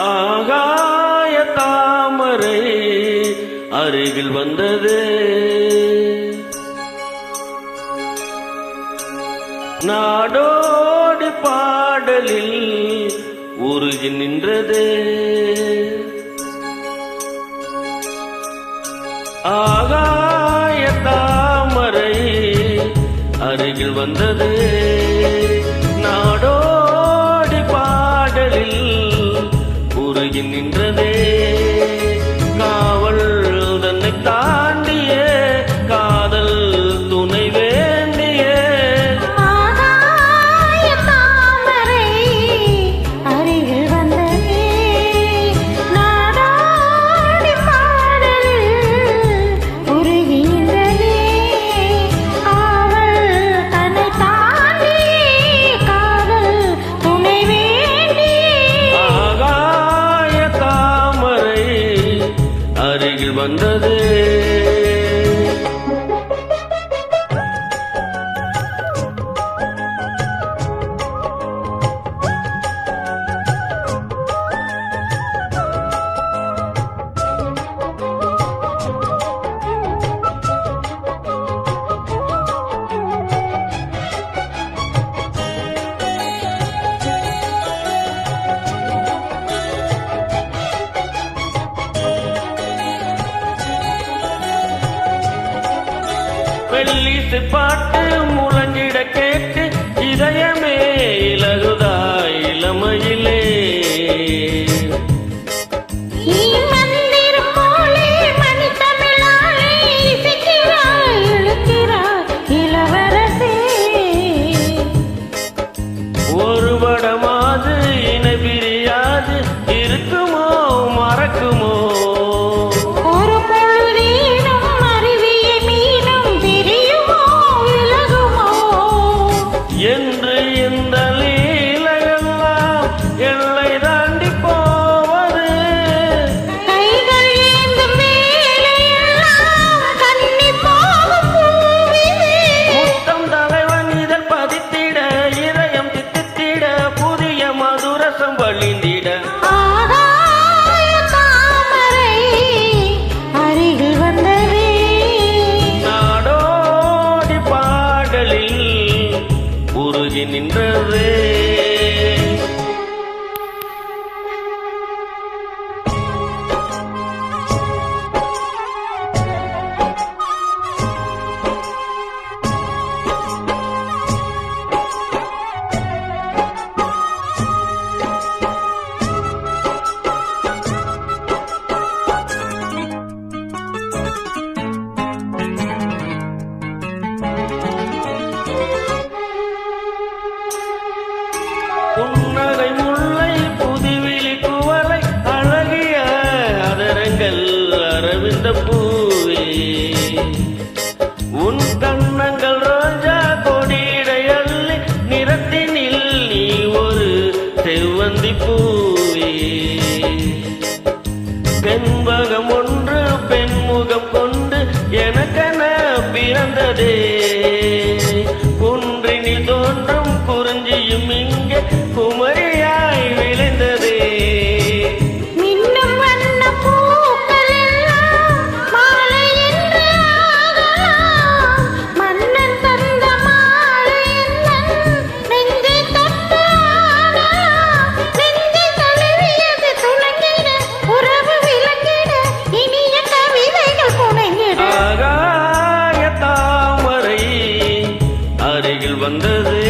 ஆகாய தாமரை அருகில் வந்தது, நாடோடி பாடலில் உருகி நின்றது. ஆகாய தாமரை அருகில் வந்தது, நாடோடி பாடலில் உருகி நின்றதே. காவல் தன்னை தாண்டிய காதல் துணை வேண்டிய ஆகாய தாமரை அருகில் வந்ததே, நாடோடி பாடலில் உருகி நின்றதே. காவல் தன்னை தாண்டிய காதல் துணை வேண்டிய ஆகாய தாமரை அருகில் வந்தது. மெல்லிசை பாட்டு முழங்கிட கேட்டு இதயமே இலகுதாய் இளமையிலே. நீ மந்திரம் போலே மணித்தமிழாலே இசைக்கிறாய் இழுக்கிறாய் இளவரசே. ஒரு படமாது இணை பிரியாது இருக்குமோ மறக்குமோ, ஒரு பொழுதேனும் அருவிய மீனும் பிரியுமோ விலகுமோ என்று இந்த லீலையெல்லாம் எல்லை தாண்டி போவது. கைகள் ஏந்தும் வேலையெல்லாம் கண்ணி போகும் பூவிலே. முத்தம் தலைவன் இதழ் பதித்திட இதயம் தித்தித்திட புதிய மதுரசம் வழிந்திட. ஆகாய தாமரை அருகில் வந்ததே, நாடோடி பாடலில் உருகி நின்றது. புன்னகை முல்லை புதுவிழி குவளை அழகிய அதரங்கள் அரவிந்த பூவே. உன் கண்ணங்கள் ரோஜா கொடியிடை அள்ளி நிறத்தினில் நீ ஒரு செவ்வந்தி பூவே. பெண்பகம் ஒன்று பெண்முகம் கொண்டு எனக்கென பிறந்ததே. குன்றினில் தோன்றும் குறிஞ்சியும் இங்கே குமரியாய் விளைந்ததே. மின்னும் வண்ண பூக்கள் எல்லாம் மாலை என்று ஆகலாம். மன்னன் தந்த மாலை என்னன் நெஞ்சை தொட்டு ஆடலாம். நெஞ்சை தழுவியது துளங்கிட உறவு விளங்கிட இனிய கவிதைகள் புனைந்திட. ஆகாய தாமரை அருகில் வந்தது,